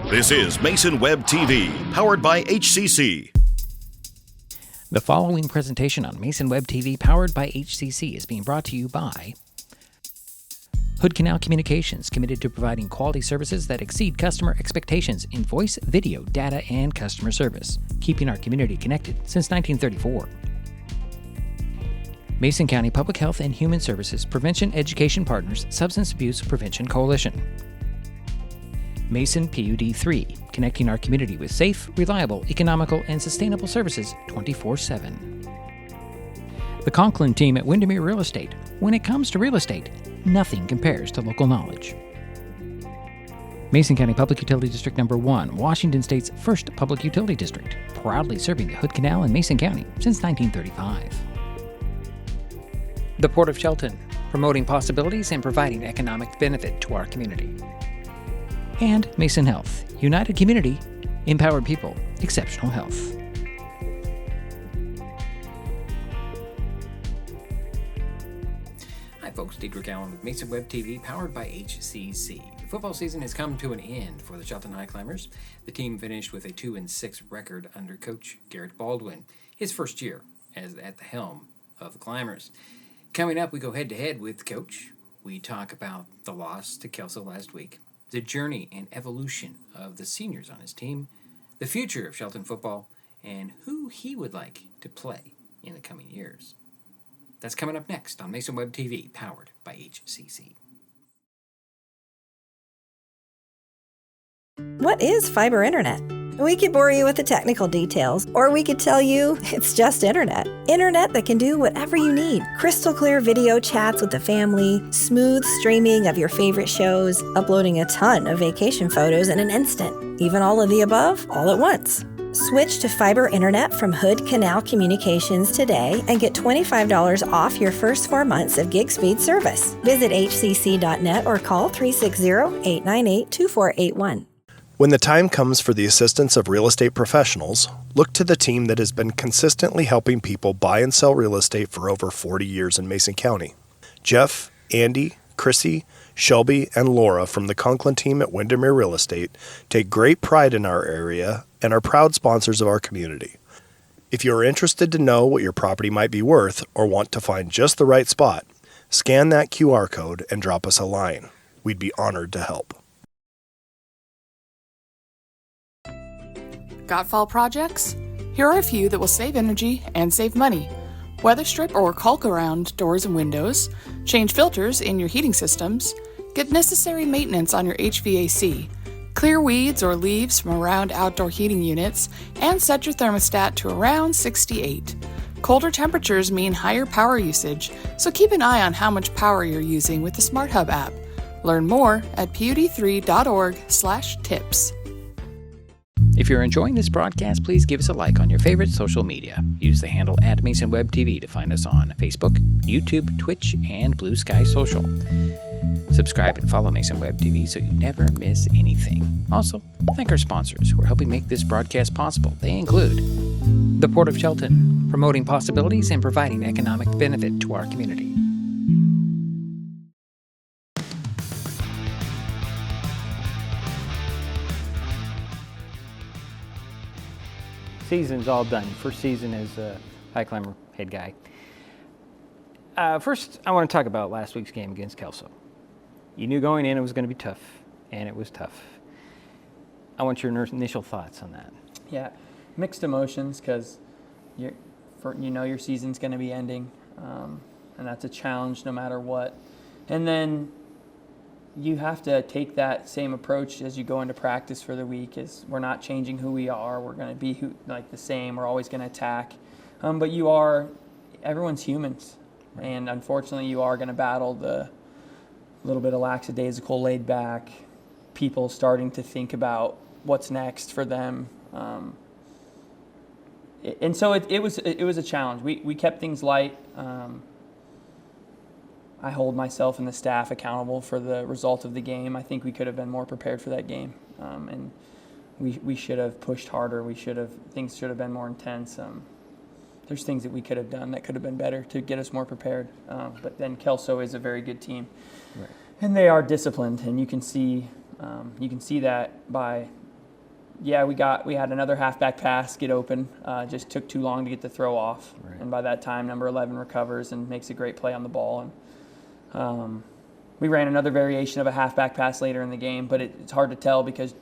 This is MasonWebTV, powered by HCC. The following presentation on MasonWebTV, powered by HCC, is being brought to you by Hood Canal Communications, committed to providing quality services that exceed customer expectations in voice, video, data, and customer service, keeping our community connected since 1934. Mason County Public Health and Human Services Prevention Education Partners Substance Abuse Prevention Coalition. Mason PUD 3, connecting our community with safe, reliable, economical, and sustainable services 24/7. The Conklin team at Windermere Real Estate. When it comes to real estate, nothing compares to local knowledge. Mason County Public Utility District Number 1, Washington State's first public utility district, proudly serving the Hood Canal in Mason County since 1935. The Port of Shelton, promoting possibilities and providing economic benefit to our community. And Mason Health, united community, empowered people, exceptional health. Hi folks, Dedrick Allan with MasonWebTV, powered by HCC. The football season has come to an end for the Shelton High Climbers. The team finished with a 2-6 record under coach Garrett Baldwin, his first year as at the helm of the Climbers. Coming up, we go head-to-head with Coach. We talk about the loss to Kelso last week, the journey and evolution of the seniors on his team, the future of Shelton football, and who he would like to play in the coming years. That's coming up next on MasonWebTV, powered by HCC. What is fiber internet? We could bore you with the technical details, or we could tell you it's just internet. Internet that can do whatever you need. Crystal clear video chats with the family, smooth streaming of your favorite shows, uploading a ton of vacation photos in an instant. Even all of the above, all at once. Switch to fiber internet from Hood Canal Communications today and get $25 off your first 4 months of gig speed service. Visit hcc.net or call 360-898-2481. When the time comes for the assistance of real estate professionals, look to the team that has been consistently helping people buy and sell real estate for over 40 years in Mason County. Jeff, Andy, Chrissy, Shelby, and Laura from the Conklin team at Windermere Real Estate take great pride in our area and are proud sponsors of our community. If you are interested to know what your property might be worth or want to find just the right spot, scan that QR code and drop us a line. We'd be honored to help. Got fall projects? Here are a few that will save energy and save money. Weather strip or caulk around doors and windows, change filters in your heating systems, get necessary maintenance on your HVAC, clear weeds or leaves from around outdoor heating units, and set your thermostat to around 68. Colder temperatures mean higher power usage, so keep an eye on how much power you're using with the Smart Hub app. Learn more at pud3.org/tips. If you're enjoying this broadcast, please give us a like on your favorite social media. Use the handle @MasonWebTV to find us on Facebook, YouTube, Twitch, and Blue Sky Social. Subscribe and follow MasonWebTV so you never miss anything. Also, thank our sponsors who are helping make this broadcast possible. They include the Port of Shelton, promoting possibilities and providing economic benefit to our community. Season's all done. First season as a high climber head guy. First, I want to talk about last week's game against Kelso. You knew going in it was going to be tough, and it was tough. I want your initial thoughts on that. Yeah, mixed emotions because you know your season's going to be ending, and that's a challenge no matter what. And then you have to take that same approach as you go into practice for the week. Is we're not changing who we are. We're going to be the same. We're always going to attack. But everyone's humans. And unfortunately, you are going to battle the little bit of lackadaisical, laid back, people starting to think about what's next for them. And so it was a challenge. We kept things light. I hold myself and the staff accountable for the result of the game. I think we could have been more prepared for that game, and we should have pushed harder. Things should have been more intense. There's things that we could have done that could have been better to get us more prepared. But then Kelso is a very good team, right, and they are disciplined, and you can see that by we had another halfback pass get open. Just took too long to get the throw off, and by that time, number 11 recovers and makes a great play on the ball. And we ran another variation of a halfback pass later in the game, but it's hard to tell because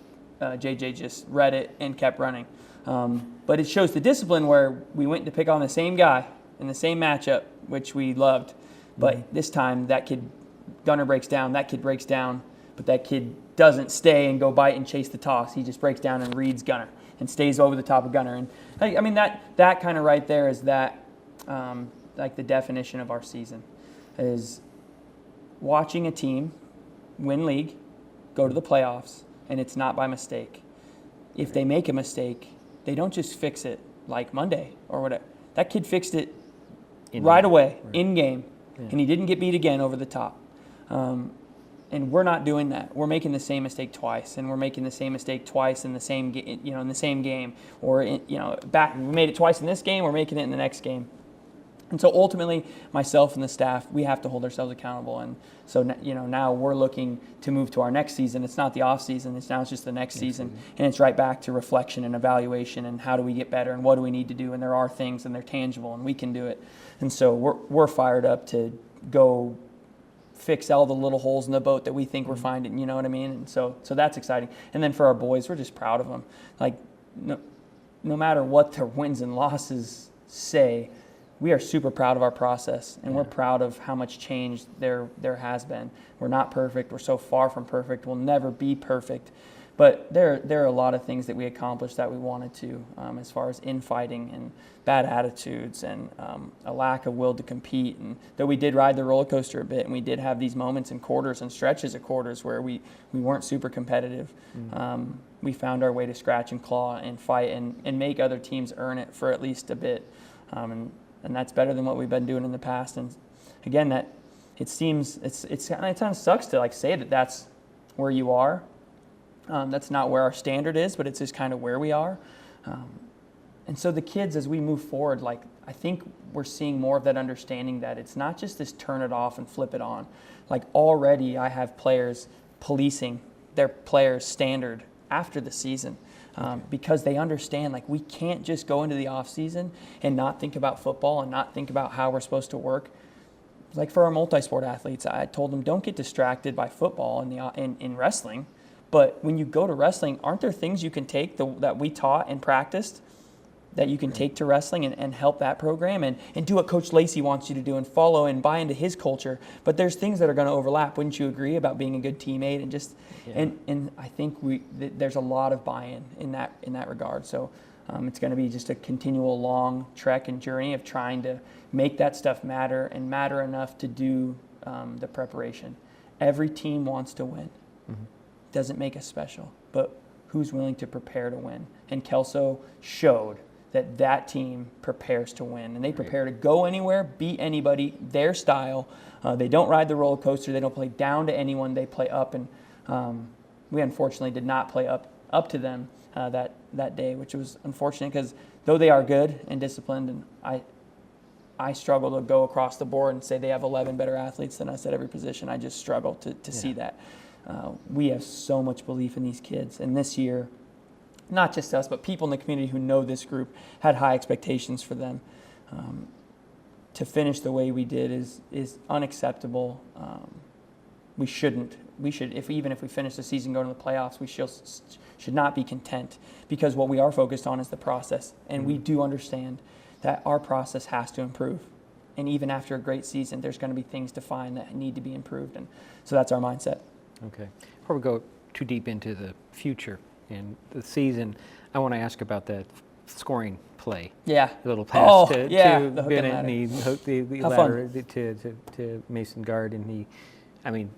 JJ just read it and kept running. But it shows the discipline where we went to pick on the same guy in the same matchup, which we loved. But this time, that kid, Gunner breaks down, that kid breaks down, but that kid doesn't stay and go bite and chase the toss. He just breaks down and reads Gunner and stays over the top of Gunner. And I mean, that kind of right there is that, like the definition of our season, is watching a team win league, go to the playoffs, and it's not by mistake. If they make a mistake, they don't just fix it like Monday or whatever. That kid fixed it right away, in game, and he didn't get beat again over the top. And we're not doing that. We're making the same mistake twice, and we're making the same mistake twice in the same game, or we made it twice in this game. We're making it in the next game. And so ultimately, myself and the staff, we have to hold ourselves accountable. And so now we're looking to move to our next season. It's not the off season. It's just the next season, and it's right back to reflection and evaluation and how do we get better and what do we need to do. And there are things and they're tangible and we can do it. And so we're fired up to go fix all the little holes in the boat that we think we're finding, you know what I mean? And so that's exciting. And then for our boys, we're just proud of them. Like, no matter what their wins and losses say, we are super proud of our process, and we're proud of how much change there has been. We're not perfect. We're so far from perfect. We'll never be perfect. But there are a lot of things that we accomplished that we wanted to, as far as infighting and bad attitudes and a lack of will to compete. And though we did ride the roller coaster a bit, and we did have these moments in quarters and stretches of quarters where we weren't super competitive, we found our way to scratch and claw and fight and make other teams earn it for at least a bit. And that's better than what we've been doing in the past. And again, that it seems it kind of sucks to say that that's where you are. That's not where our standard is, but it's just kind of where we are. And so the kids, as we move forward, I think we're seeing more of that understanding that it's not just this turn it off and flip it on. Already I have players policing their players' standard after the season. Because they understand, we can't just go into the off season and not think about football and not think about how we're supposed to work. For our multi-sport athletes, I told them, don't get distracted by football in wrestling. But when you go to wrestling, aren't there things you can take that we taught and practiced that you can take to wrestling and help that program and do what Coach Lacey wants you to do and follow and buy into his culture? But there's things that are going to overlap. Wouldn't you agree about being a good teammate and just and I think there's a lot of buy-in in that regard. So it's going to be just a continual long trek and journey of trying to make that stuff matter and matter enough to do the preparation. Every team wants to win. Doesn't make us special, but who's willing to prepare to win? And Kelso showed that team prepares to win, and they prepare to go anywhere, beat anybody, their style. They don't ride the roller coaster. They don't play down to anyone. They play up, and we unfortunately did not play up to them that day, which was unfortunate because though they are good and disciplined, and I struggle to go across the board and say they have 11 better athletes than us at every position. I just struggle to see that. We have so much belief in these kids, and this year, not just us, but people in the community who know this group had high expectations for them. To finish the way we did is unacceptable. We should, even if we finish the season going to the playoffs, we should not be content, because what we are focused on is the process, and we do understand that our process has to improve. And even after a great season, there's going to be things to find that need to be improved, and so that's our mindset. Okay. Before we go too deep into the future and the season, I want to ask about that scoring play. Yeah. The little pass to the Bennett, and he hooked the ladder to Mason Guard, and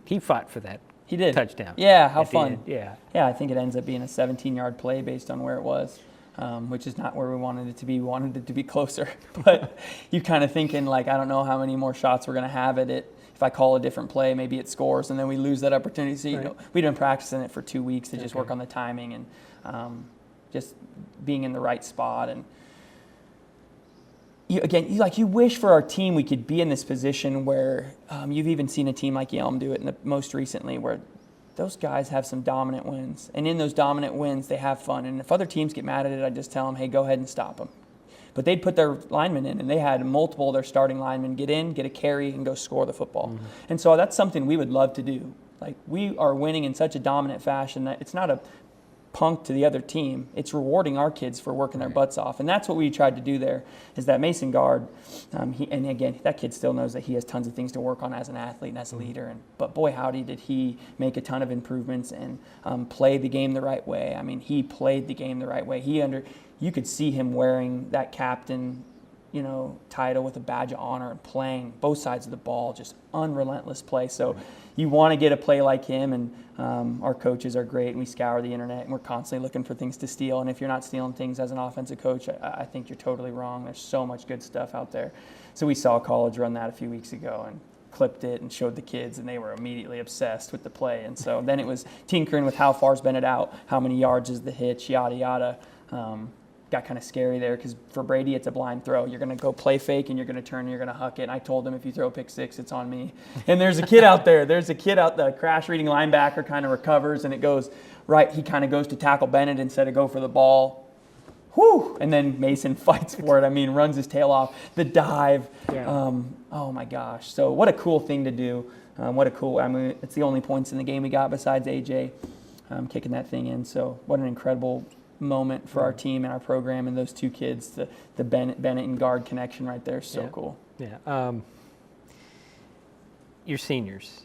he fought for that. He did. Touchdown. Yeah, how fun. Yeah. Yeah, I think it ends up being a 17-yard play based on where it was, which is not where we wanted it to be. We wanted it to be closer. But you kind of thinking, I don't know how many more shots we're going to have at it. If I call a different play, maybe it scores, and then we lose that opportunity. So, we've been practicing it for 2 weeks to just work on the timing and just being in the right spot. And you wish for our team we could be in this position where you've even seen a team like Yelm do it most recently, where those guys have some dominant wins. And in those dominant wins, they have fun. And if other teams get mad at it, I just tell them, hey, go ahead and stop them. But they'd put their linemen in, and they had multiple of their starting linemen get in, get a carry, and go score the football. Mm-hmm. And so that's something we would love to do. Like, we are winning in such a dominant fashion that it's not a punk to the other team. It's rewarding our kids for working their butts off. And that's what we tried to do there, is that Mason guard, and again, that kid still knows that he has tons of things to work on as an athlete and as a leader. But boy, howdy, did he make a ton of improvements and play the game the right way. I mean, he played the game the right way. You could see him wearing that captain, title with a badge of honor and playing both sides of the ball, just unrelentless play. So you want to get a play like him, and our coaches are great, and we scour the internet, and we're constantly looking for things to steal. And if you're not stealing things as an offensive coach, I think you're totally wrong. There's so much good stuff out there. So we saw college run that a few weeks ago and clipped it and showed the kids, and they were immediately obsessed with the play. And so then it was tinkering with how far's been it out, how many yards is the hitch, yada, yada. Got kind of scary there because for Brady, it's a blind throw. You're going to go play fake, and you're going to turn and you're going to huck it. And I told him, if you throw pick six, it's on me. And there's a kid out there. The crash reading linebacker kind of recovers, and it goes right. He kind of goes to tackle Bennett instead of go for the ball. Whew! And then Mason fights for it. I mean, runs his tail off. The dive. Yeah. Oh, my gosh. So what a cool thing to do. It's the only points in the game we got besides AJ kicking that thing in. So what an incredible moment for our team and our program, and those two kids, the Bennett and guard connection right there is so cool. Yeah. Your seniors,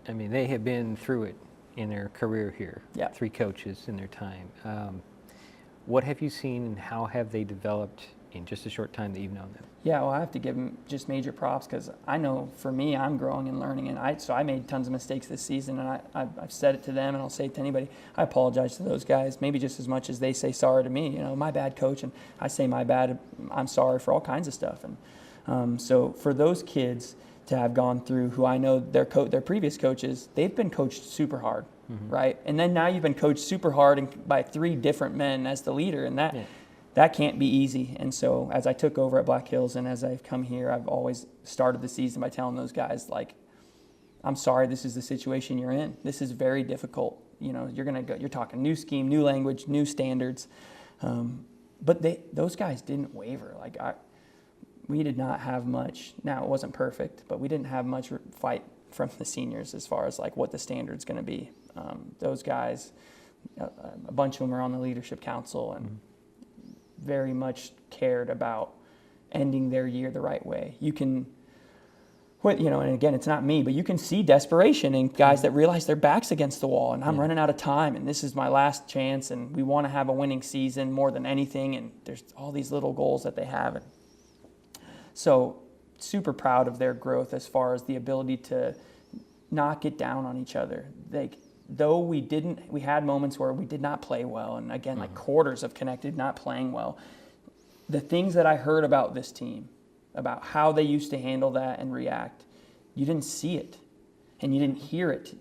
I mean, they have been through it in their career here. Yeah. 3 coaches in their time. What have you seen, and how have they developed in just a short time that you've known them? Yeah, well, I have to give them just major props, because I know for me, I'm growing and learning, and I made tons of mistakes this season, and I've said it to them, and I'll say it to anybody. I apologize to those guys, maybe just as much as they say sorry to me. My bad, coach, and I say my bad. I'm sorry for all kinds of stuff, and so for those kids to have gone through, who I know their previous coaches, they've been coached super hard, right? And then now you've been coached super hard by 3 different men as the leader, and that can't be easy. And so as I took over at Black Hills and as I've come here, I've always started the season by telling those guys, like, I'm sorry, this is the situation you're in. This is very difficult. You're talking new scheme, new language, new standards. But those guys didn't waver. We did not have much. Now, it wasn't perfect, but we didn't have much fight from the seniors as far as what the standard's going to be. Those guys, a bunch of them are on the leadership council, and very much cared about ending their year the right way. You can, and again, it's not me, but you can see desperation in guys that realize their back's against the wall, and I'm running out of time, and this is my last chance, and we want to have a winning season more than anything, and there's all these little goals that they have. And so super proud of their growth as far as the ability to not get down on each other. Though we had moments where we did not play well, and again, quarters of connected not playing well. The things that I heard about this team, about how they used to handle that and react, you didn't see it, and you didn't hear it.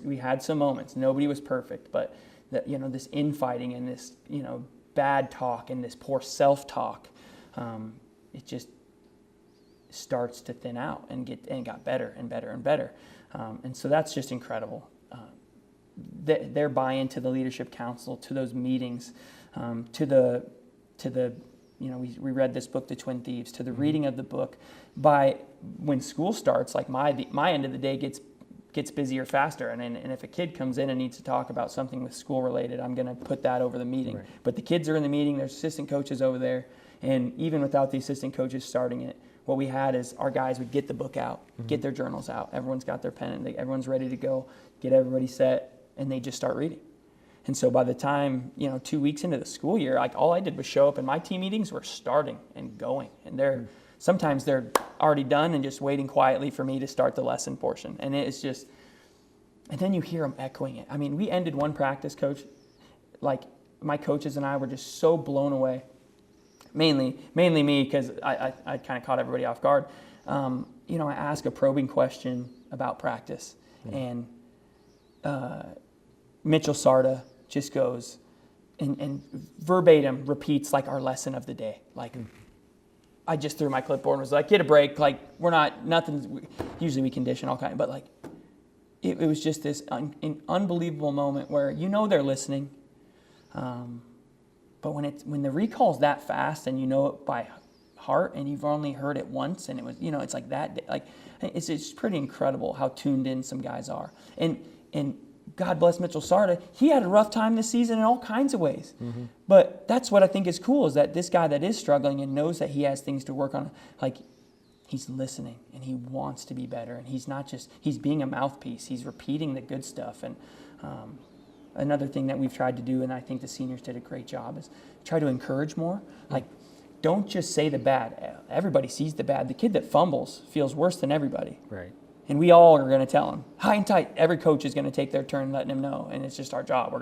We had some moments. Nobody was perfect, but this infighting and this bad talk and this poor self-talk, it just starts to thin out and got better and better and better, and so that's just incredible. Their buy-in to the leadership council, to those meetings, to the we read this book, The Twin Thieves, to the reading of the book. By when school starts, my end of the day gets busier faster, and if a kid comes in and needs to talk about something with school related, I'm going to put that over the meeting. Right. But the kids are in the meeting. There's assistant coaches over there, and even without the assistant coaches starting it, what we had is our guys would get the book out, get their journals out. Everyone's got their pen, and everyone's ready to go. Get everybody set. And they just start reading. And so by the time, 2 weeks into the school year, all I did was show up, and my team meetings were starting and going. And sometimes they're already done and just waiting quietly for me to start the lesson portion. And it's just, and then you hear them echoing it. I mean, we ended one practice, coach, my coaches and I were just so blown away. Mainly me, because I kind of caught everybody off guard. I asked a probing question about practice, and Mitchell Sarda just goes and verbatim repeats our lesson of the day. I just threw my clipboard and was like, get a break. We're not, nothing, usually we condition all kinds, but it was just this an unbelievable moment where they're listening. But when the recall's that fast and you know it by heart and you've only heard it once and it was, it's like that, like it's pretty incredible how tuned in some guys are. And God bless Mitchell Sarda, he had a rough time this season in all kinds of ways. Mm-hmm. But that's what I think is cool, is that this guy that is struggling and knows that he has things to work on, like, he's listening and he wants to be better, and he's being a mouthpiece. He's repeating the good stuff. And another thing that we've tried to do, and I think the seniors did a great job, is try to encourage more. Like, don't just say the bad. Everybody sees the bad. The kid that fumbles feels worse than everybody. Right. And we all are going to tell him. High and tight. Every coach is going to take their turn letting him know, and it's just our job.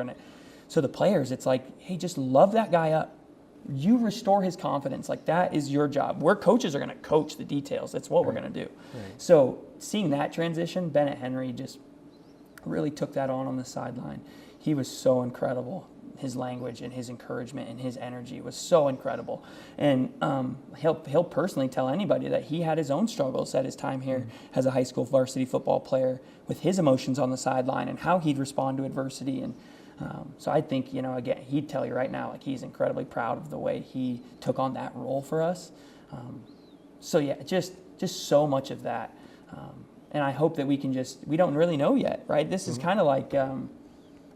So the players, it's like, hey, just love that guy up. You restore his confidence. Like, that is your job. We're coaches are going to coach the details. That's what we're going to do. Right. So seeing that transition, Bennett Henry just really took that on the sideline. He was so incredible. His language and his encouragement and his energy was so incredible. And he'll personally tell anybody that he had his own struggles at his time here as a high school varsity football player, with his emotions on the sideline and how he'd respond to adversity. And so I think, again, he'd tell you right now, like, he's incredibly proud of the way he took on that role for us. So yeah, just so much of that. And I hope that we don't really know yet, right? This is kind of like,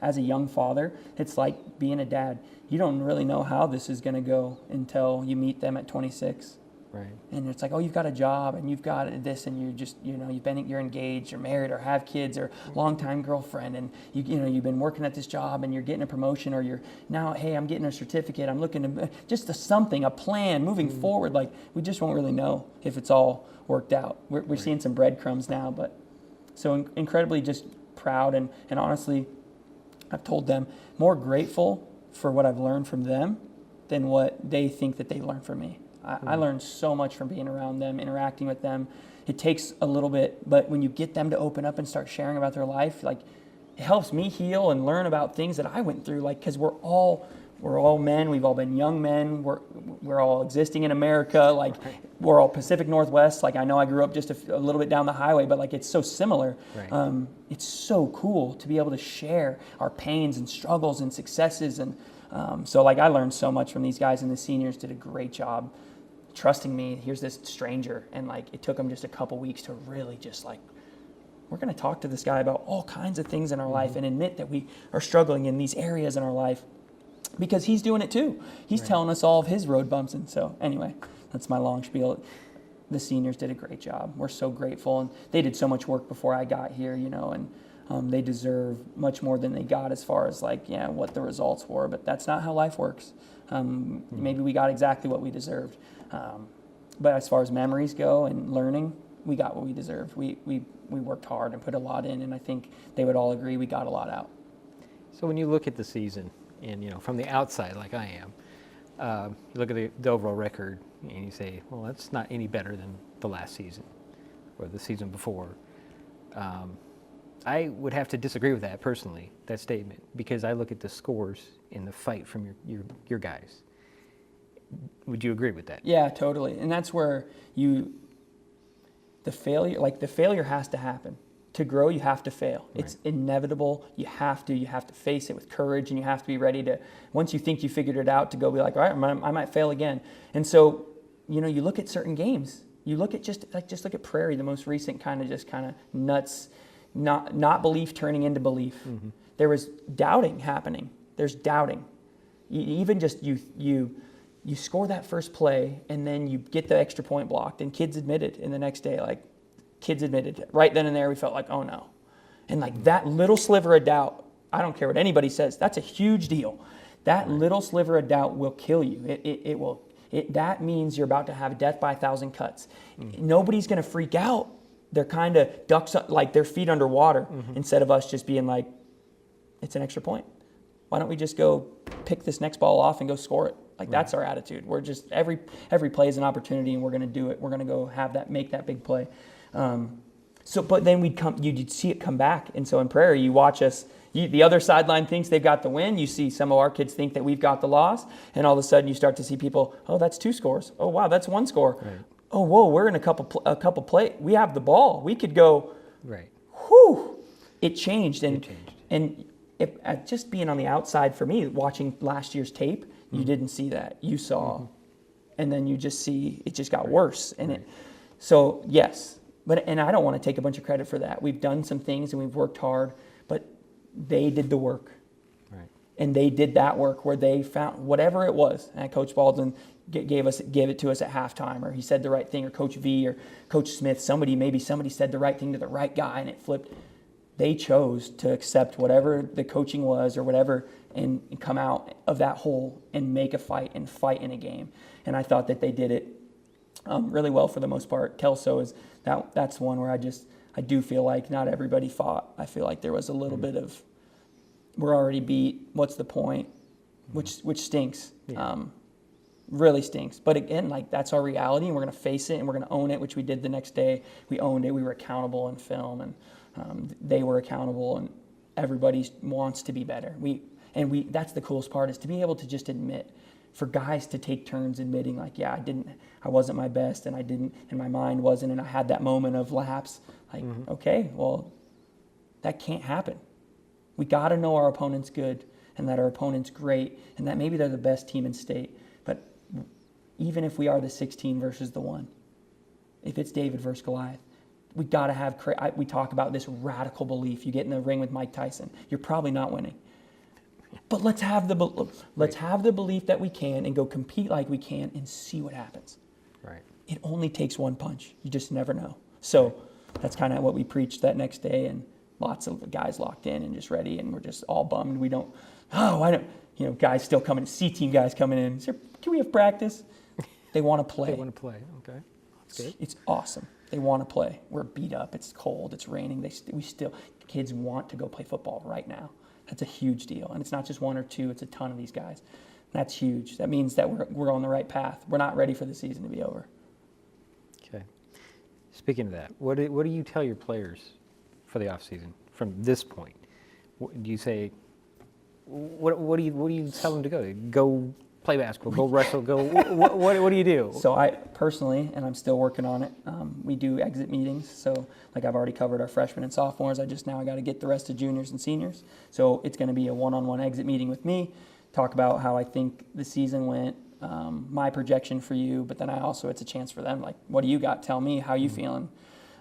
as a young father, it's like being a dad. You don't really know how this is going to go until you meet them at 26. Right. And it's like, oh, you've got a job and you've got this, and you're just, you're engaged, you're married, or have kids, or longtime girlfriend, and you've been working at this job and you're getting a promotion, or you're now, hey, I'm getting a certificate, I'm looking to just a plan moving forward. Like, we just won't really know if it's all worked out. We're seeing some breadcrumbs now, but so incredibly just proud and honestly, I've told them, more grateful for what I've learned from them than what they think that they learned from me. I learned so much from being around them, interacting with them. It takes a little bit, but when you get them to open up and start sharing about their life, like, it helps me heal and learn about things that I went through. Like, because we're all men. We've all been young men. We're all existing in America. Like, we're all Pacific Northwest. Like, I know I grew up just a little bit down the highway, but like, it's so similar. Right. It's so cool to be able to share our pains and struggles and successes. And so, like, I learned so much from these guys, and the seniors did a great job trusting me. Here's this stranger, and like, it took them just a couple weeks to really just like, we're going to talk to this guy about all kinds of things in our life and admit that we are struggling in these areas in our life, because he's doing it too. He's telling us all of his road bumps. And so anyway, that's my long spiel. The seniors did a great job. We're so grateful, and they did so much work before I got here, and they deserve much more than they got as far as like, what the results were, but that's not how life works. Maybe we got exactly what we deserved. But as far as memories go and learning, we got what we deserved. We worked hard and put a lot in, and I think they would all agree we got a lot out. So when you look at the season, and from the outside, like I am, you look at the overall record, and you say, well, that's not any better than the last season or the season before. I would have to disagree with that personally, that statement, because I look at the scores in the fight from your guys. Would you agree with that? Yeah, totally. And that's where the failure has to happen. To grow, you have to fail. Right. It's inevitable. You have to face it with courage, and you have to be ready to, once you think you figured it out, to go be like, all right, I might fail again. And so, you look at certain games. You look at just look at Prairie, the most recent kind of nuts, not belief turning into belief. Mm-hmm. There was doubting happening. There's doubting. Even just you score that first play, and then you get the extra point blocked, and kids admitted in the next day, like, right then and there, we felt like, oh no. And like, that little sliver of doubt, I don't care what anybody says, that's a huge deal. That little sliver of doubt will kill you. That means you're about to have death by 1,000 cuts. Nobody's going to freak out. They're kind of ducks, like their feet underwater, instead of us just being like, it's an extra point. Why don't we just go pick this next ball off and go score it? Like, that's our attitude. We're just, every play is an opportunity, and we're going to do it. We're going to go make that big play. But then you'd see it come back. And so in Prairie, you watch us, the other sideline thinks they've got the win. You see some of our kids think that we've got the loss. And all of a sudden you start to see people, oh, that's 2 scores. Oh, wow, that's 1 score. Right. Oh, whoa, we're in a couple play. We have the ball. We could go, right. Whew. it changed. And just being on the outside for me, watching last year's tape, you didn't see that. You saw, and then you just see it just got worse. And so yes, and I don't want to take a bunch of credit for that. We've done some things and we've worked hard, but they did the work. Right. And they did that work where they found whatever it was. And Coach Baldwin gave it to us at halftime, or he said the right thing, or Coach V or Coach Smith, somebody said the right thing to the right guy and it flipped. They chose to accept whatever the coaching was or whatever and come out of that hole and make a fight and fight in a game. And I thought that they did it really well for the most part. Kelso is that's one where I do feel like not everybody fought. I feel like there was a little bit of, we're already beat, what's the point, which stinks. Yeah. Really stinks. But again, like that's our reality and we're going to face it and we're going to own it, which we did the next day. We owned it. We were accountable in film and they were accountable, and everybody wants to be better. That's the coolest part, is to be able to just admit, for guys to take turns admitting, like, yeah, I wasn't my best, and I didn't, and my mind wasn't, and I had that moment of lapse. Like, okay, well, that can't happen. We got to know our opponent's good, and that our opponent's great, and that maybe they're the best team in state. But even if we are the 16 versus the 1, if it's David versus Goliath, we got to have, we talk about this radical belief. You get in the ring with Mike Tyson, you're probably not winning. But let's have the belief that we can and go compete like we can and see what happens. Right. It only takes one punch. You just never know. So that's kind of what we preached that next day, and lots of guys locked in and just ready, and we're just all bummed. Guys still coming, C-team guys coming in. Can we have practice? They want to play. They want to play. Okay. That's good. It's awesome. They want to play. We're beat up. It's cold. It's raining. Kids want to go play football right now. That's a huge deal. And it's not just one or two. It's a ton of these guys. That's huge. That means that we're on the right path. We're not ready for the season to be over. Okay. Speaking of that, what do you tell your players for the offseason from this point? Do you say, what do you tell them to go? Go play basketball, go wrestle, go, what do you do? So I personally, and I'm still working on it, we do exit meetings. So like I've already covered our freshmen and sophomores. I got to get the rest of juniors and seniors. So it's going to be a one-on-one exit meeting with me, talk about how I think the season went, my projection for you, but then it's a chance for them. Like, what do you got? Tell me, how you feeling?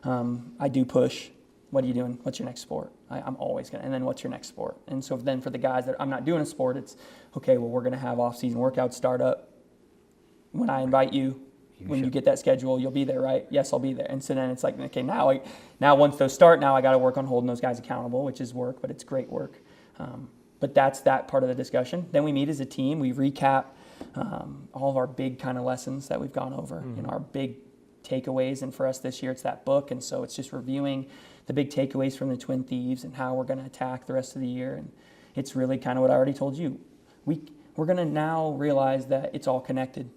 I do push. What are you doing? What's your next sport? I'm always going to, and then what's your next sport? And so then for the guys that I'm not doing a sport, it's, okay, well, we're going to have off-season workouts start up. When I invite you, you get that schedule, you'll be there, right? Yes, I'll be there. And so then it's like, okay, now once those start, now I got to work on holding those guys accountable, which is work, but it's great work. But that's that part of the discussion. Then we meet as a team. We recap all of our big kind of lessons that we've gone over, our big takeaways. And for us this year, it's that book. And so it's just reviewing the big takeaways from the Twin Thieves and how we're going to attack the rest of the year. And it's really kind of what I already told you. We're going to now realize that it's all connected.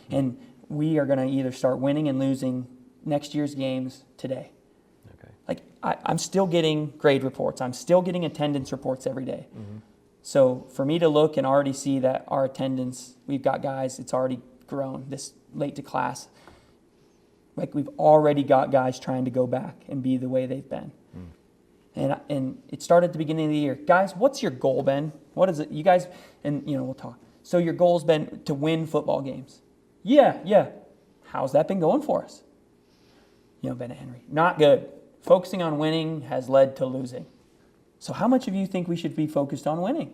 And we are going to either start winning and losing next year's games today. Okay. Like I'm still getting grade reports. I'm still getting attendance reports every day. So for me to look and already see that our attendance, we've got guys, it's already grown this late to class. Like we've already got guys trying to go back and be the way they've been. And it started at the beginning of the year. Guys, what's your goal, Ben? What is it? You guys, and we'll talk. So your goal's been to win football games. Yeah. How's that been going for us? Ben and Henry, not good. Focusing on winning has led to losing. So how much of you think we should be focused on winning?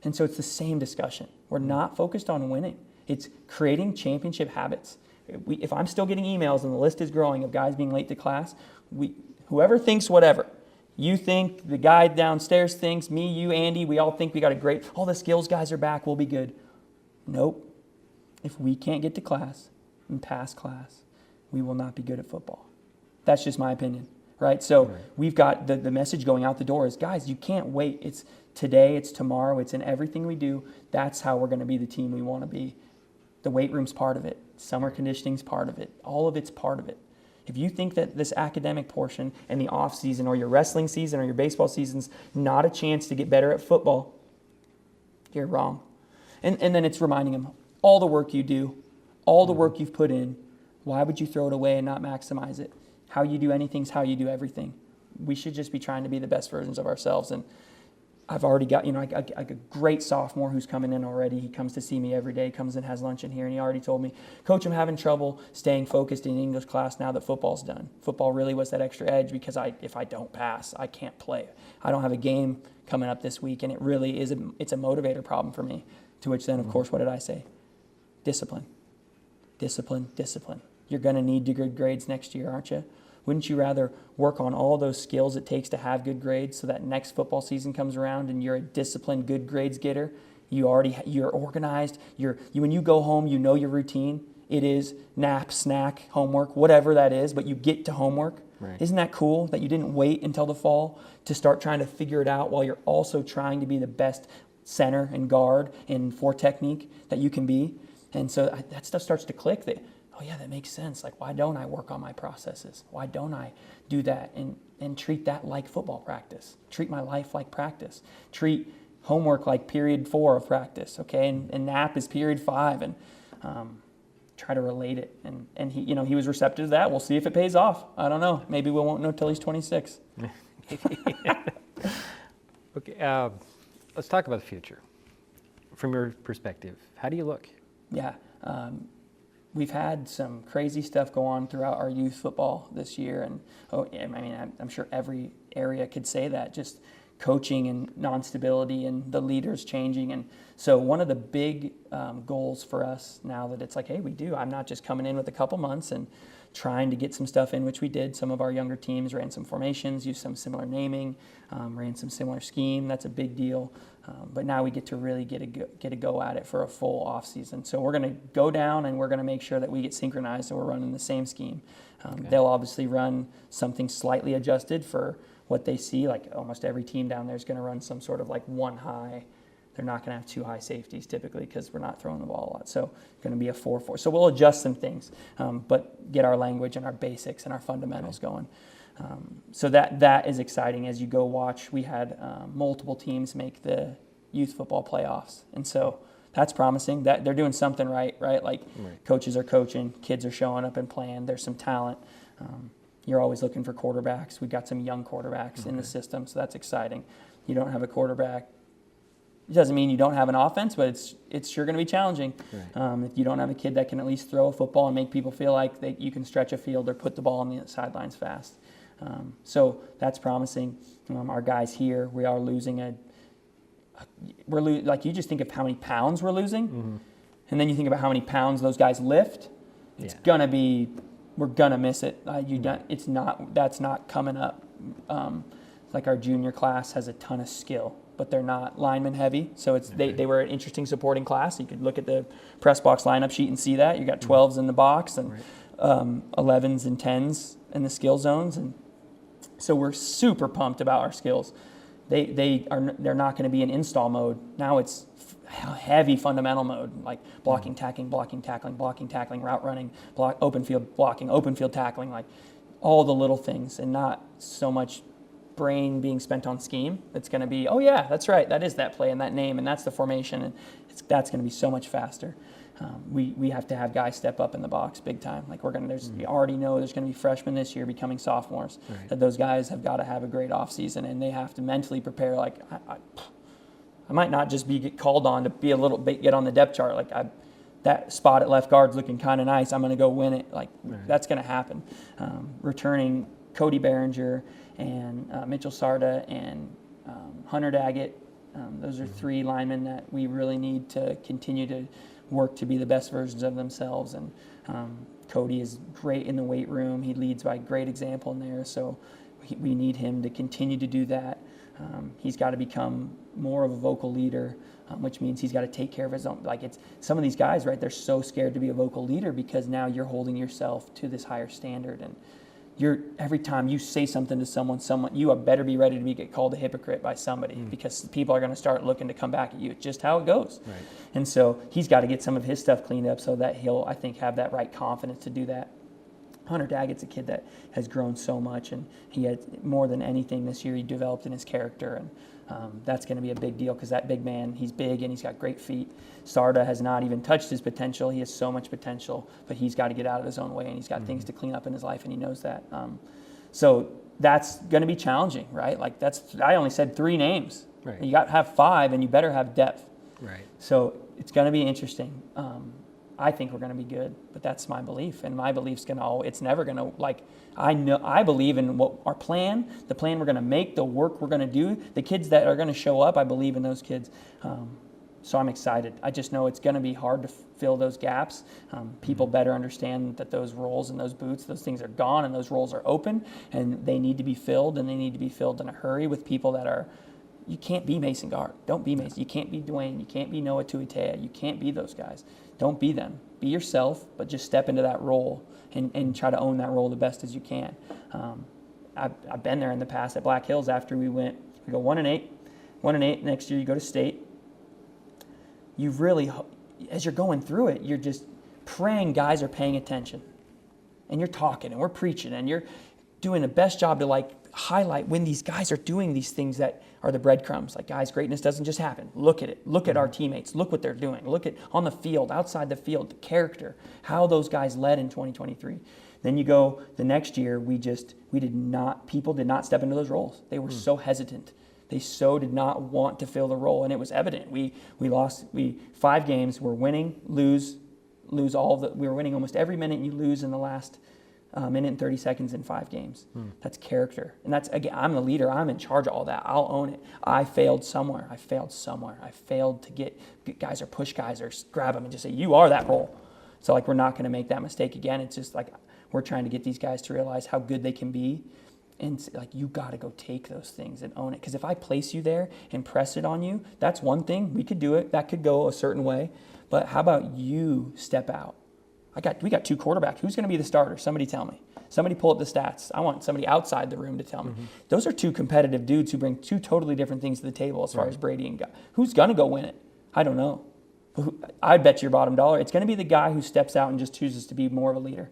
And so it's the same discussion. We're not focused on winning. It's creating championship habits. If I'm still getting emails and the list is growing of guys being late to class, whoever thinks whatever, you think, the guy downstairs thinks, me, you, Andy, we all think we got a great, all the skills guys are back, we'll be good. Nope. If we can't get to class and pass class, we will not be good at football. That's just my opinion, right? So we've got the message going out the door is, guys, you can't wait. It's today, it's tomorrow, it's in everything we do. That's how we're going to be the team we want to be. The weight room's part of it. Summer conditioning's part of it. All of it's part of it. If you think that this academic portion and the off season or your wrestling season or your baseball season's not a chance to get better at football, you're wrong. And then it's reminding them, all the work you do, all the work you've put in, why would you throw it away and not maximize it? How you do anything's how you do everything. we should just be trying to be the best versions of ourselves. And I've already got, a great sophomore who's coming in already. He comes to see me every day, comes and has lunch in here, and he already told me, Coach, I'm having trouble staying focused in English class now that football's done. Football really was that extra edge because if I don't pass, I can't play. I don't have a game coming up this week, and it really is it's a motivator problem for me. To which then, of course, what did I say? Discipline. Discipline, discipline. You're going to need good grades next year, aren't you? Wouldn't you rather work on all those skills it takes to have good grades so that next football season comes around and you're a disciplined, good grades getter? You're organized. When you go home, you know your routine. It is nap, snack, homework, whatever that is, but you get to homework. Right. Isn't that cool that you didn't wait until the fall to start trying to figure it out while you're also trying to be the best center and guard and four technique that you can be? And so that stuff starts to click that, oh yeah, that makes sense. Like, why don't I work on my processes? Why don't I do that and treat that like football practice? Treat my life like practice. Treat homework like period 4 of practice, okay? And nap is period 5, and try to relate it. And he was receptive to that. We'll see if it pays off. I don't know. Maybe we won't know till he's 26. Okay, let's talk about the future. From your perspective, how do you look? Yeah. We've had some crazy stuff go on throughout our youth football this year, and I'm sure every area could say that, just coaching and non-stability and the leaders changing. And so one of the big goals for us now that it's like, hey, I'm not just coming in with a couple months and trying to get some stuff in, which we did. Some of our younger teams ran some formations, used some similar naming, ran some similar scheme. That's a big deal. But now we get to really get a go at it for a full off season. So we're going to go down and we're going to make sure that we get synchronized so we're running the same scheme. Okay. They'll obviously run something slightly adjusted for what they see. Like almost every team down there is going to run some sort of like one high. They're not going to have two high safeties typically because we're not throwing the ball a lot. So it's going to be a 4-4. So we'll adjust some things, but get our language and our basics and our fundamentals going. So that is exciting. As you go watch, we had multiple teams make the youth football playoffs. And so that's promising. That they're doing something right? Like coaches are coaching, kids are showing up and playing. There's some talent. You're always looking for quarterbacks. We've got some young quarterbacks in the system, so that's exciting. You don't have a quarterback. It doesn't mean you don't have an offense, but it's sure going to be challenging. Right. If you don't have a kid that can at least throw a football and make people feel like you can stretch a field or put the ball on the sidelines fast. So that's promising. Our guys here, we are losing like you just think of how many pounds we're losing, and then you think about how many pounds those guys lift. It's gonna be, we're gonna miss it. That's not coming up. Like our junior class has a ton of skill, but they're not lineman heavy. So they were an interesting supporting class. You could look at the press box lineup sheet and see that. You got 12s in the box and 11s and 10s in the skill zones. And so we're super pumped about our skills. They're not going to be in install mode. Now it's heavy fundamental mode, like blocking, tackling, route running, open field blocking, open field tackling, like all the little things, and not so much brain being spent on scheme. It's going to be, oh yeah, that's right, that is that play and that name and that's the formation, and that's going to be so much faster. We have to have guys step up in the box big time. Like we already know there's going to be freshmen this year becoming sophomores. Right. That those guys have got to have a great off season, and they have to mentally prepare. Like I might not just get called on to be a little bit, get on the depth chart. Like that spot at left guard's looking kind of nice. I'm going to go win it. Like that's going to happen. Returning Cody Behringer and Mitchell Sarda and Hunter Daggett. Those are 3 linemen that we really need to continue to work to be the best versions of themselves. And Cody is great in the weight room. He leads by great example in there. So we need him to continue to do that. He's got to become more of a vocal leader, which means he's got to take care of his own. Like it's some of these guys, right? They're so scared to be a vocal leader because now you're holding yourself to this higher standard, and every time you say something to someone, you better be ready to get called a hypocrite by somebody, because people are going to start looking to come back at you. It's just how it goes. Right. And so he's got to get some of his stuff cleaned up so that he'll, I think, have that right confidence to do that. Hunter Daggett's a kid that has grown so much, and he had more than anything this year he developed in his character, and that's going to be a big deal because that big man, he's big and he's got great feet. Sarda has not even touched his potential. He has so much potential, but he's got to get out of his own way, and he's got things to clean up in his life, and he knows that. So that's going to be challenging, right? Like I only said 3 names. Right. You got to have 5, and you better have depth. Right. So it's going to be interesting. I think we're going to be good, but that's my belief, and my belief's it's never going to, I believe in what our plan, the plan we're going to make, the work we're going to do, the kids that are going to show up, I believe in those kids. So I'm excited. I just know it's going to be hard to fill those gaps. People better understand that those roles and those boots, those things are gone, and those roles are open, and they need to be filled, and they need to be filled in a hurry with people that are. You can't be Mason Guard. Don't be Mason. You can't be Dwayne. You can't be Noah Tuitea. You can't be those guys. Don't be them. Be yourself, but just step into that role and try to own that role the best as you can. I've been there in the past at Black Hills after we go 1-8. 1-8. Next year you go to state. You've really, as you're going through it, you're just praying guys are paying attention. And you're talking and we're preaching and you're doing the best job to highlight when these guys are doing these things that are the breadcrumbs. Like, guys, greatness doesn't just happen. Look at it. Look at our teammates. Look what they're doing. Look at on the field, outside the field, the character, how those guys led in 2023. Then you go the next year, people did not step into those roles. They were so hesitant. They so did not want to fill the role, and it was evident. We lost 5 games. We're winning, lose all we were winning almost every minute, and you lose in the last minute and 30 seconds in 5 games. That's character. And that's, again, I'm the leader. I'm in charge of all that. I'll own it. I failed somewhere. I failed to get guys or push guys or grab them and just say, you are that role. So, we're not going to make that mistake again. It's just we're trying to get these guys to realize how good they can be. And you got to go take those things and own it. Because if I place you there and press it on you, that's one thing. We could do it. That could go a certain way. But how about you step out? We got 2 quarterbacks. Who's going to be the starter? Somebody tell me. Somebody pull up the stats. I want somebody outside the room to tell me. Those are 2 competitive dudes who bring 2 totally different things to the table as far as Brady and guy. Who's going to go win it? I don't know. I bet your bottom dollar it's going to be the guy who steps out and just chooses to be more of a leader.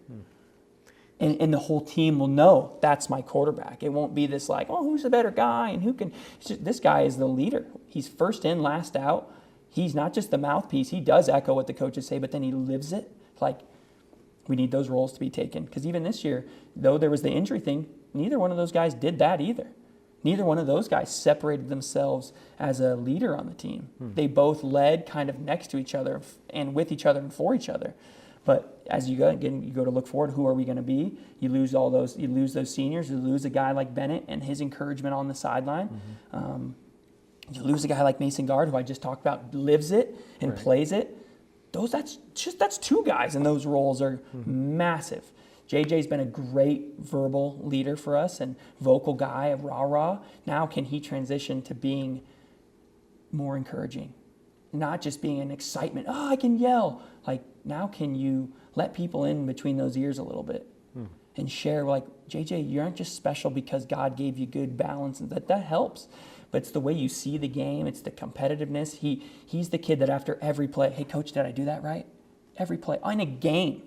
And the whole team will know that's my quarterback. It won't be this who's the better guy and who can. This guy is the leader. He's first in, last out. He's not just the mouthpiece. He does echo what the coaches say, but then he lives it. We need those roles to be taken. Because even this year, though there was the injury thing, neither one of those guys did that either. Neither one of those guys separated themselves as a leader on the team. They both led kind of next to each other and with each other and for each other. But as you go to look forward, who are we going to be? You lose those seniors. You lose a guy like Bennett and his encouragement on the sideline. You lose a guy like Mason Guard, who I just talked about, lives it and plays it. That's 2 guys, and those roles are massive. JJ's been a great verbal leader for us and vocal guy, a rah-rah. Now can he transition to being more encouraging? Not just being an excitement, I can yell. Now can you let people in between those ears a little bit and share, JJ, you aren't just special because God gave you good balance, and that helps. But it's the way you see the game. It's the competitiveness. He's the kid that after every play, hey, coach, did I do that right? Every play. In a game,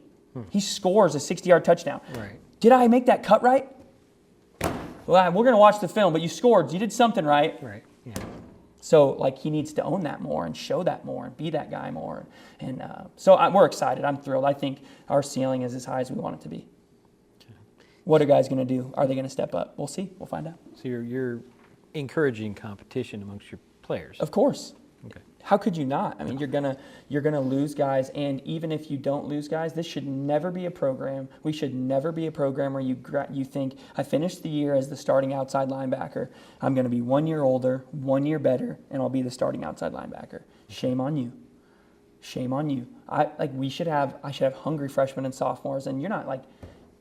he scores a 60-yard touchdown. Right. Did I make that cut right? Well, we're going to watch the film, but you scored. You did something right. Right, yeah. So, he needs to own that more and show that more and be that guy more. And so we're excited. I'm thrilled. I think our ceiling is as high as we want it to be. Okay. What are guys going to do? Are they going to step up? We'll see. We'll find out. So you're encouraging competition amongst your players. Of course. Okay. How could you not? I mean, you're gonna lose guys, and even if you don't lose guys, this should never be a program. We should never be a program where you think, I finished the year as the starting outside linebacker. I'm going to be 1 year older, 1 year better, and I'll be the starting outside linebacker. Shame on you. Shame on you. I should have hungry freshmen and sophomores, and you're not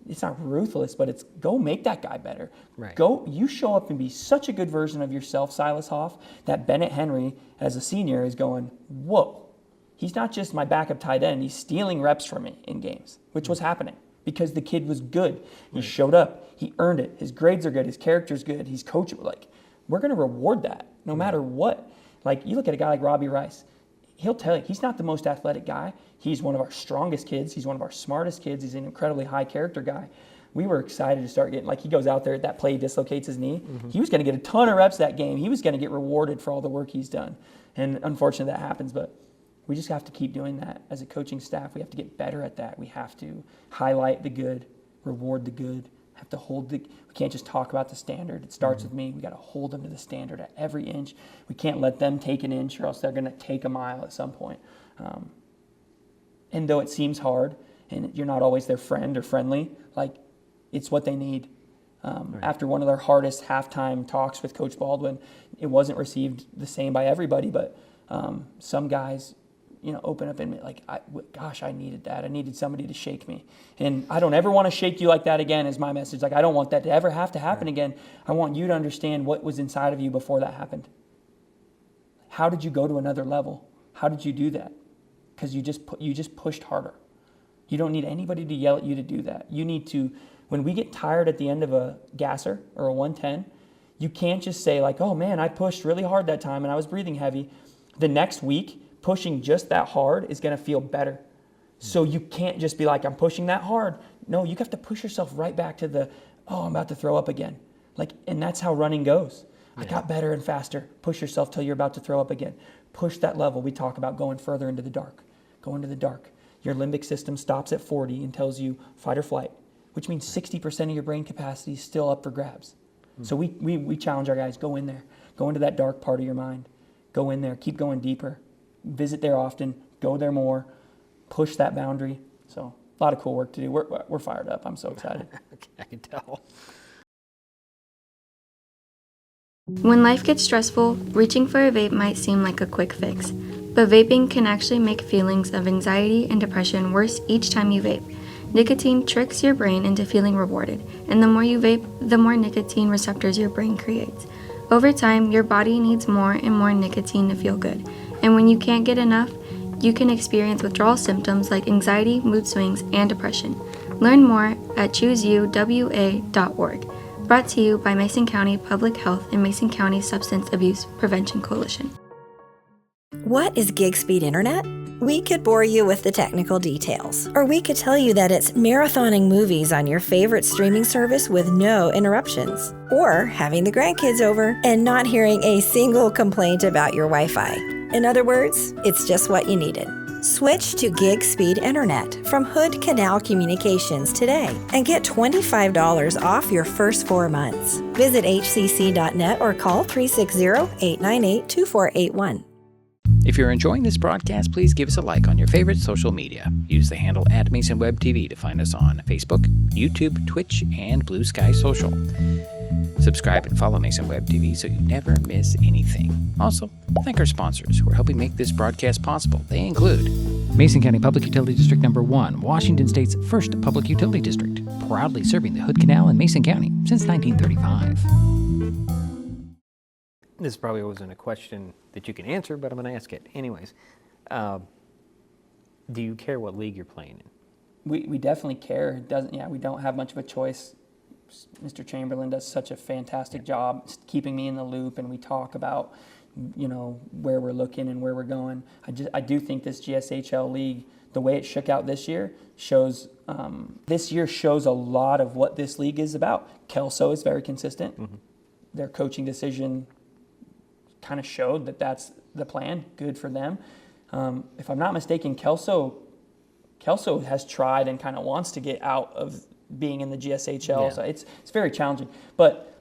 it's not ruthless, but it's go make that guy better. Right. Go, you show up and be such a good version of yourself, Silas Hoff, that Bennett Henry, as a senior, is going, whoa, he's not just my backup tight end, he's stealing reps from me in games, which was happening because the kid was good. He showed up, he earned it, his grades are good, his character's good, he's coachable. We're going to reward that no matter what. You look at a guy like Robbie Rice, he'll tell you, he's not the most athletic guy. He's one of our strongest kids. He's one of our smartest kids. He's an incredibly high character guy. We were excited to start getting, he goes out there, that play, he dislocates his knee. He was going to get a ton of reps that game. He was going to get rewarded for all the work he's done. And unfortunately that happens, but we just have to keep doing that as a coaching staff. We have to get better at that. We have to highlight the good, reward the good, have to we can't just talk about the standard. It starts with me. We got to hold them to the standard at every inch. We can't let them take an inch, or else they're going to take a mile at some point. And though it seems hard, and you're not always their friend or friendly, like, it's what they need. After one of their hardest halftime talks with Coach Baldwin, it wasn't received the same by everybody, but some guys, open up and be like, gosh, I needed that. I needed somebody to shake me. And I don't ever want to shake you like that again is my message. Like, I don't want that to ever have to happen again. I want you to understand what was inside of you before that happened. How did you go to another level? How did you do that? Because you just pushed harder. You don't need anybody to yell at you to do that. You need to, when we get tired at the end of a gasser or a 110, you can't just say like, oh man, I pushed really hard that time and I was breathing heavy. The next week, pushing just that hard is going to feel better. So you can't just be like, I'm pushing that hard. No, you have to push yourself right back to I'm about to throw up again. Like, and that's how running goes. I got better and faster. Push yourself till you're about to throw up again. Push that level. We talk about going further into the dark. Go into the dark. Your limbic system stops at 40 and tells you fight or flight, which means 60% of your brain capacity is still up for grabs. So we challenge our guys, go in there. Go into that dark part of your mind. Go in there. Keep going deeper. Visit there often. Go there more. Push that boundary. So a lot of cool work to do. We're fired up. I'm so excited. I can tell. When life gets stressful, reaching for a vape might seem like a quick fix, but vaping can actually make feelings of anxiety and depression worse each time you vape. Nicotine tricks your brain into feeling rewarded, and the more you vape, the more nicotine receptors your brain creates. Over time, your body needs more and more nicotine to feel good, and when you can't get enough, you can experience withdrawal symptoms like anxiety, mood swings, and depression. Learn more at chooseuwa.org. Brought to you by Mason County Public Health and Mason County Substance Abuse Prevention Coalition. What is gig speed internet? We could bore you with the technical details, or we could tell you that it's marathoning movies on your favorite streaming service with no interruptions, or having the grandkids over and not hearing a single complaint about your Wi-Fi. In other words, it's just what you needed. Switch to gig speed internet from Hood Canal Communications today and get $25 off your first 4 months. Visit hcc.net or call 360-898-2481. If you're enjoying this broadcast, please give us a like on your favorite social media. Use the handle @MasonWebTV to find us on Facebook, YouTube, Twitch, and Blue Sky Social. Subscribe and follow Mason Web TV so you never miss anything. Also, thank our sponsors who are helping make this broadcast possible. They include Mason County Public Utility District Number 1, Washington State's first public utility district, proudly serving the Hood Canal in Mason County since 1935. This probably wasn't a question that you can answer, but I'm going to ask it anyways. Do you care what league you're playing in? We definitely care. We don't have much of a choice. Mr. Chamberlain does such a fantastic job keeping me in the loop, and we talk about, where we're looking and where we're going. I do think this GSHL league, the way it shook out this year, shows a lot of what this league is about. Kelso is very consistent. Mm-hmm. Their coaching decision kind of showed that that's the plan. Good for them. If I'm not mistaken, Kelso has tried and kind of wants to get out of being in the GSHL, so it's very challenging. But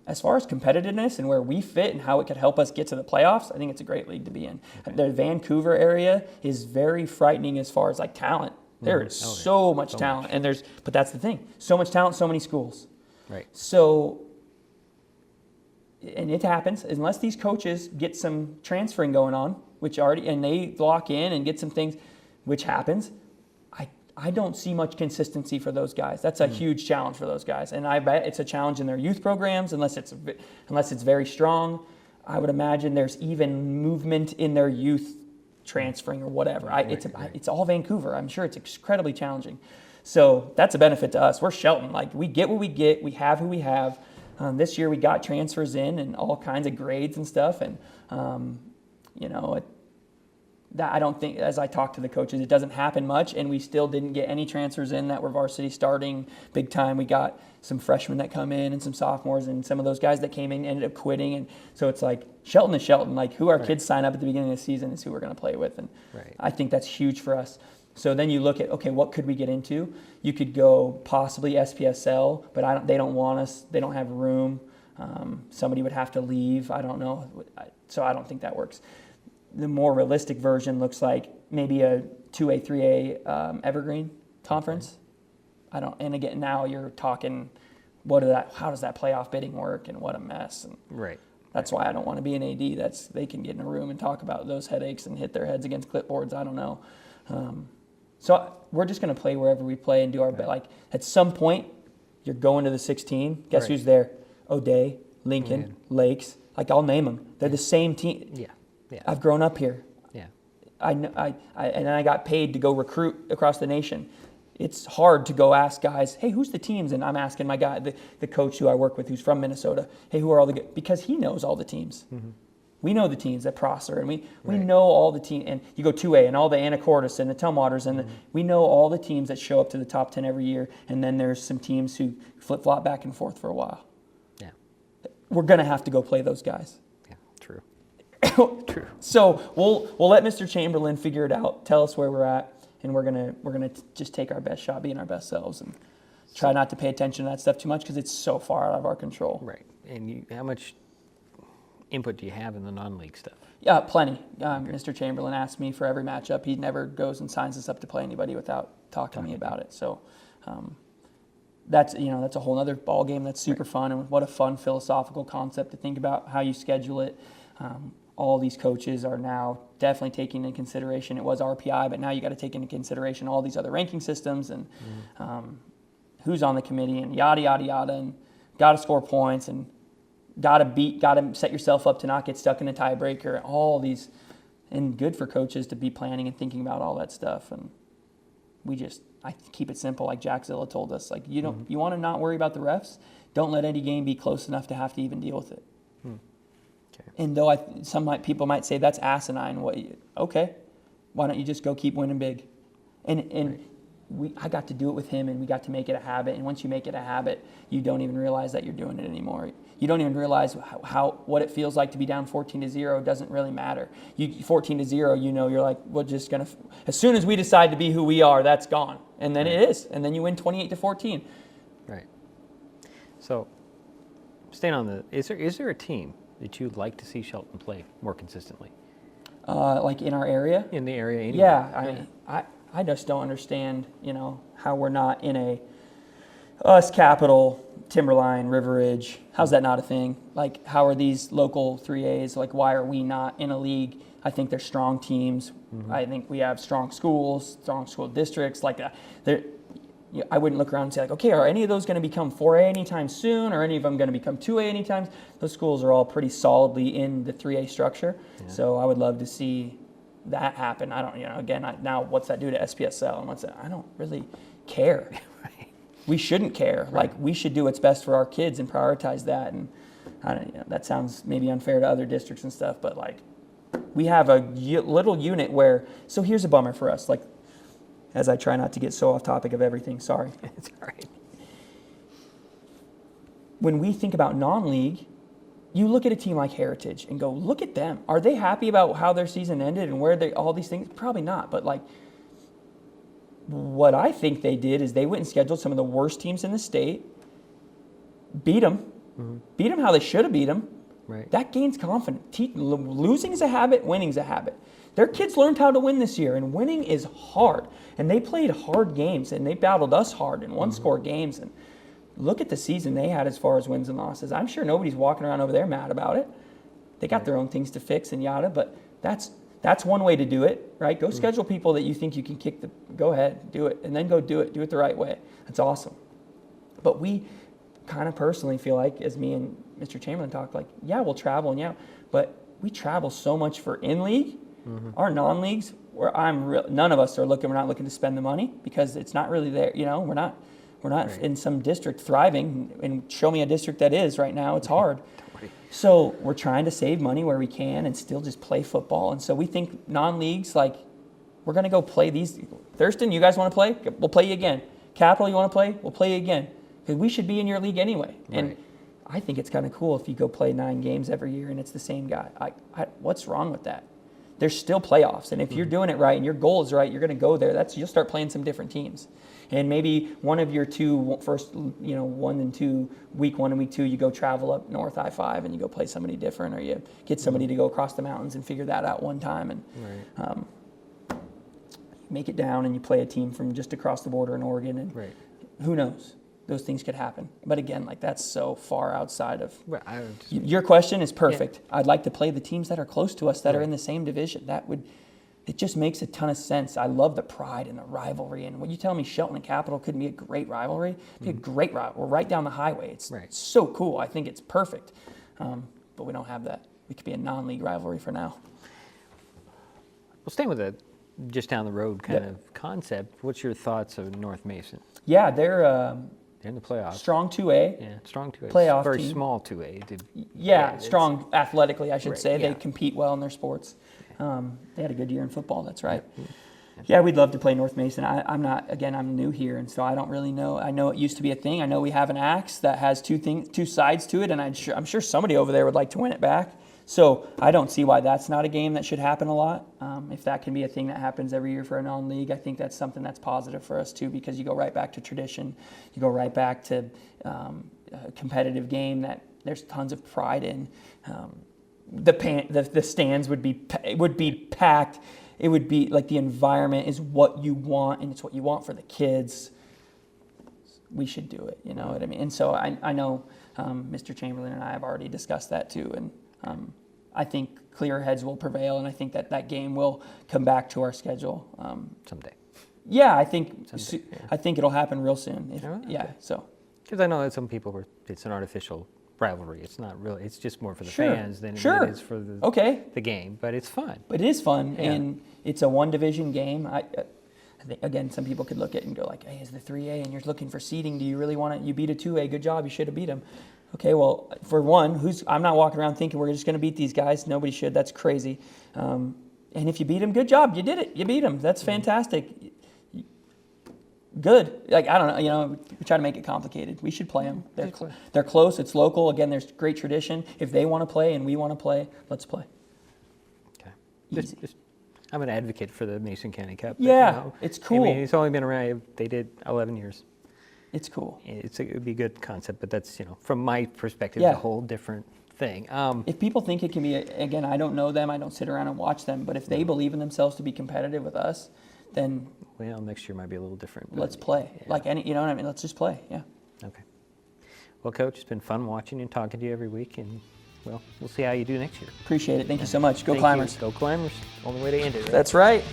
as far as competitiveness and where we fit and how it could help us get to the playoffs, I think it's a great league to be in. Okay. The Vancouver area is very frightening as far as like talent. There is so much talent, and but that's the thing, so much talent, so many schools. Right. So, and it happens unless these coaches get some transferring going on, and they lock in and get some things, which happens. I don't see much consistency for those guys. That's a huge challenge for those guys, and I bet it's a challenge in their youth programs unless it's very strong. I would imagine there's even movement in their youth transferring or whatever. It's all Vancouver. I'm sure it's incredibly challenging. So that's a benefit to us. We're Shelton. Like, we get what we get. We have who we have. This year we got transfers in and all kinds of grades and stuff, and that I don't think, as I talk to the coaches, it doesn't happen much, and we still didn't get any transfers in that were varsity starting big time. We got some freshmen that come in and some sophomores, and some of those guys that came in ended up quitting, and so it's like Shelton is Shelton. Like, who our kids sign up at the beginning of the season is who we're going to play with, and I think that's huge for us. So then you look at, okay, what could we get into? You could go possibly SPSL, but they don't want us. They don't have room. Somebody would have to leave. I don't know. So I don't think that works. The more realistic version looks like maybe a 2A, 3A Evergreen conference. And again, now you're talking, how does that playoff bidding work, and what a mess. And right. That's why I don't want to be an AD. They can get in a room and talk about those headaches and hit their heads against clipboards. I don't know. So we're just going to play wherever we play and do our best. Like at some point, you're going to the 16. Guess who's there? O'Day, Lincoln, Lakes. Like I'll name them. They're the same team. Yeah. I've grown up here. Yeah. I got paid to go recruit across the nation. It's hard to go ask guys, hey, who's the teams? And I'm asking my guy, the coach who I work with, who's from Minnesota, hey, who are all the good? Because he knows all the teams. Mm-hmm. We know the teams that prosper, and we know all the teams. And you go 2A and all the Anacortes and the Tumwaters, and we know all the teams that show up to the top 10 every year. And then there's some teams who flip-flop back and forth for a while. Yeah, we're gonna have to go play those guys. Yeah, true. True. So we'll let Mr. Chamberlain figure it out. Tell us where we're at, and we're gonna just take our best shot, being our best selves, and try not to pay attention to that stuff too much because it's so far out of our control. Right. And how much input do you have in the non-league stuff? Yeah, plenty. Mr. Chamberlain asked me for every matchup. He never goes and signs us up to play anybody without talking to me about it. So that's a whole other ball game. That's super fun, and what a fun philosophical concept to think about how you schedule it. All these coaches are now definitely taking into consideration. It was RPI, but now you got to take into consideration all these other ranking systems and who's on the committee and yada yada yada, and got to score points and got to set yourself up to not get stuck in a tiebreaker. All these, and good for coaches to be planning and thinking about all that stuff. And I keep it simple, like Jack Zilla told us. Like you want to not worry about the refs. Don't let any game be close enough to have to even deal with it. Okay. And though people might say that's asinine, okay, why don't you just go keep winning big? And I got to do it with him, and we got to make it a habit. And once you make it a habit, you don't even realize that you're doing it anymore. You don't even realize what it feels like to be down 14-0. It doesn't really matter. 14-0, you're like, we're just gonna. As soon as we decide to be who we are, that's gone, and then it is, and then you win 28-14. Right. So, staying on is there a team that you'd like to see Shelton play more consistently? Like in our area? In the area, anyway. Yeah, I just don't understand, how we're not in us Capital, Timberline, River Ridge. How's that not a thing? Like, how are these local 3As? Like, why are we not in a league? I think they're strong teams. Mm-hmm. I think we have strong schools, strong school districts. Like, I wouldn't look around and say, like, okay, are any of those going to become 4A anytime soon, or any of them going to become 2A anytime? Those schools are all pretty solidly in the 3A structure. Yeah. So I would love to see that happen. I don't, again, now what's that do to SPSL and what's that? I don't really care. Right. We shouldn't care. Right. Like, we should do what's best for our kids and prioritize that. And that sounds maybe unfair to other districts and stuff, but like, we have a little unit where, so here's a bummer for us. Like, as I try not to get so off topic of everything, sorry. It's all right. When we think about non-league, you look at a team like Heritage and go, look at them. Are they happy about how their season ended and where all these things? Probably not. But like, what I think they did is they went and scheduled some of the worst teams in the state, beat them how they should have beat them. Right. That gains confidence. Losing is a habit, winning is a habit. Their kids learned how to win this year, and winning is hard. And they played hard games, and they battled us hard in one-score games. And look at the season they had as far as wins and losses. I'm sure nobody's walking around over there mad about it. They got their own things to fix and yada, but that's one way to do it, right? Go schedule people that you think you can go ahead, do it, and then go do it. Do it the right way. That's awesome. But we kind of personally feel like, as me and Mr. Chamberlain talked, like, yeah, we'll travel, but we travel so much for in-league. Our non-leagues, where none of us are looking. We're not looking to spend the money because it's not really there. We're not right. In some district thriving. And show me a district that is right now. It's hard. So we're trying to save money where we can and still just play football. And so we think non-leagues, like, we're going to go play these. Thurston, you guys want to play? We'll play you again. Capital, you want to play? We'll play you again. Because we should be in your league anyway. Right. And I think it's kind of cool if you go play 9 games every year and it's the same guy. What's wrong with that? there's still playoffs. And if you're doing it right and your goal is right, you're going to go there. You'll start playing some different teams. And maybe one of your two first, 1 and 2, week 1 and week 2, you go travel up north I-5 and you go play somebody different, or you get somebody to go across the mountains and figure that out one time, and make it down and you play a team from just across the border in Oregon, and who knows? Those things could happen. But again, that's so far outside of... Your question is perfect. Yeah. I'd like to play the teams that are close to us that are in the same division. It just makes a ton of sense. I love the pride and the rivalry. And when you tell me Shelton and Capital could be a great rivalry, it'd be a great rivalry. We're right down the highway. It's so cool. I think it's perfect. But we don't have that. We could be a non-league rivalry for now. Well, staying with the just down the road kind of concept, what's your thoughts of North Mason? Yeah, they're in the playoffs. Strong 2A. Yeah, strong 2A. Playoff very team. Small 2A. Strong athletically, I should say. They compete well in their sports. They had a good year in football, that's right. Yeah, we'd love to play North Mason. I'm new here, and so I don't really know. I know it used to be a thing. I know we have an axe that has two sides to it, and I'm sure somebody over there would like to win it back. So I don't see why that's not a game that should happen a lot. If that can be a thing that happens every year for a non-league, I think that's something that's positive for us too, because you go right back to tradition. You go right back to a competitive game that there's tons of pride in. The stands would be packed. It would be like the environment is what you want, and it's what you want for the kids. We should do it, you know what I mean? And so I know Mr. Chamberlain and I have already discussed that too, and I think clear heads will prevail, and I think that game will come back to our schedule someday. Yeah, I think it'll happen real soon. So because I know that some people it's an artificial rivalry. It's not really. It's just more for the fans than it is for the game. But it's fun. But it is fun, and it's a one division game. I think, again, some people could look at it and go like, "Hey, it's the 3A, and you're looking for seeding. Do you really want it? You beat a 2A. Good job. You should have beat them." Okay, well, for one, I'm not walking around thinking we're just going to beat these guys. Nobody should. That's crazy. And if you beat them, good job. You did it. You beat them. That's fantastic. Good. Like, I don't know. We try to make it complicated. We should play them. They're close. It's local. Again, there's great tradition. If they want to play and we want to play, let's play. Okay. I'm an advocate for the Mason County Cup. Yeah, it's cool. I mean, it's only been around. They did 11 years. It's cool. It would be a good concept, but that's, from my perspective, a whole different thing. If people think it can be, again, I don't know them, I don't sit around and watch them, but if they believe in themselves to be competitive with us, then... Well, next year might be a little different. Let's play. Yeah. Like you know what I mean? Let's just play, yeah. Okay. Well, Coach, it's been fun watching and talking to you every week, and, well, we'll see how you do next year. Appreciate it. Thank you so much. Go Climbers. Go Climbers. Only way to end it, right? That's right.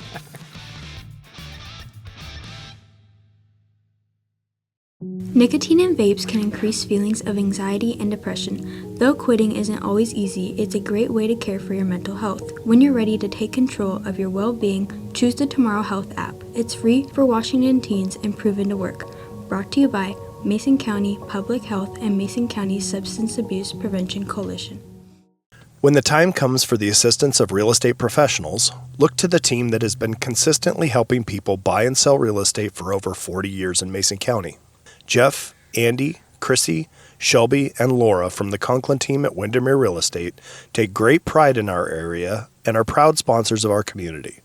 Nicotine in vapes can increase feelings of anxiety and depression. Though quitting isn't always easy, it's a great way to care for your mental health. When you're ready to take control of your well-being, choose the Tomorrow Health app. It's free for Washington teens and proven to work. Brought to you by Mason County Public Health and Mason County Substance Abuse Prevention Coalition. When the time comes for the assistance of real estate professionals, look to the team that has been consistently helping people buy and sell real estate for over 40 years in Mason County. Jeff, Andy, Chrissy, Shelby, and Laura from the Conklin team at Windermere Real Estate take great pride in our area and are proud sponsors of our community.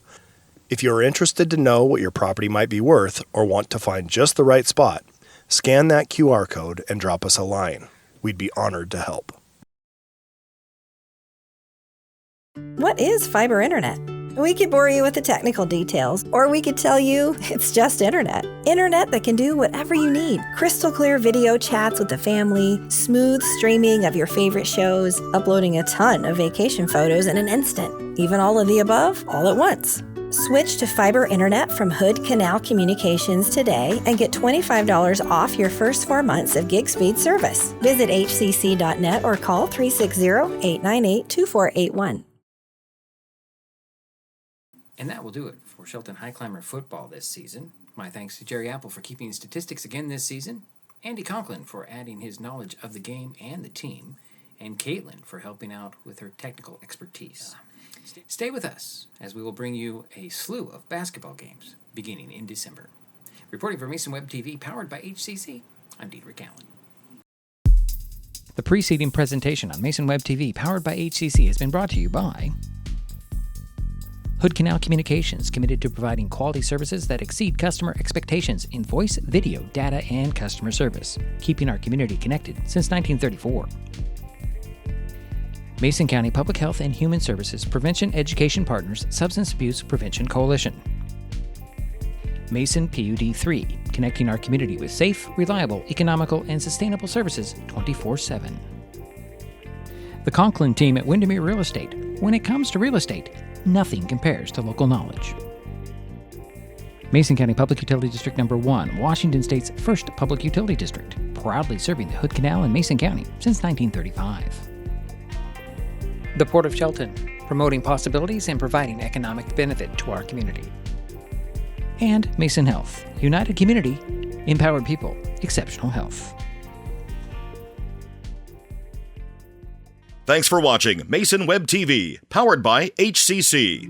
If you are interested to know what your property might be worth or want to find just the right spot, scan that QR code and drop us a line. We'd be honored to help. What is fiber internet? We could bore you with the technical details, or we could tell you it's just internet. Internet that can do whatever you need. Crystal clear video chats with the family, smooth streaming of your favorite shows, uploading a ton of vacation photos in an instant. Even all of the above, all at once. Switch to fiber internet from Hood Canal Communications today and get $25 off your first 4 months of gig speed service. Visit hcc.net or call 360-898-2481. And that will do it for Shelton High Climber football this season. My thanks to Jerry Apple for keeping statistics again this season, Andy Conklin for adding his knowledge of the game and the team, and Caitlin for helping out with her technical expertise. Stay with us as we will bring you a slew of basketball games beginning in December. Reporting for MasonWebTV, powered by HCC, I'm Dedrick Allan. The preceding presentation on MasonWebTV, powered by HCC, has been brought to you by Hood Canal Communications, committed to providing quality services that exceed customer expectations in voice, video, data, and customer service, keeping our community connected since 1934. Mason County Public Health and Human Services Prevention Education Partners Substance Abuse Prevention Coalition. Mason PUD 3, connecting our community with safe, reliable, economical, and sustainable services 24/7. The Conklin team at Windermere Real Estate. When it comes to real estate, nothing compares to local knowledge. Mason County Public Utility District Number 1, Washington State's first public utility district, proudly serving the Hood Canal in Mason County since 1935. The Port of Shelton, promoting possibilities and providing economic benefit to our community. And Mason Health, united community, empowered people, exceptional health. Thanks for watching Mason Web TV, powered by HCC.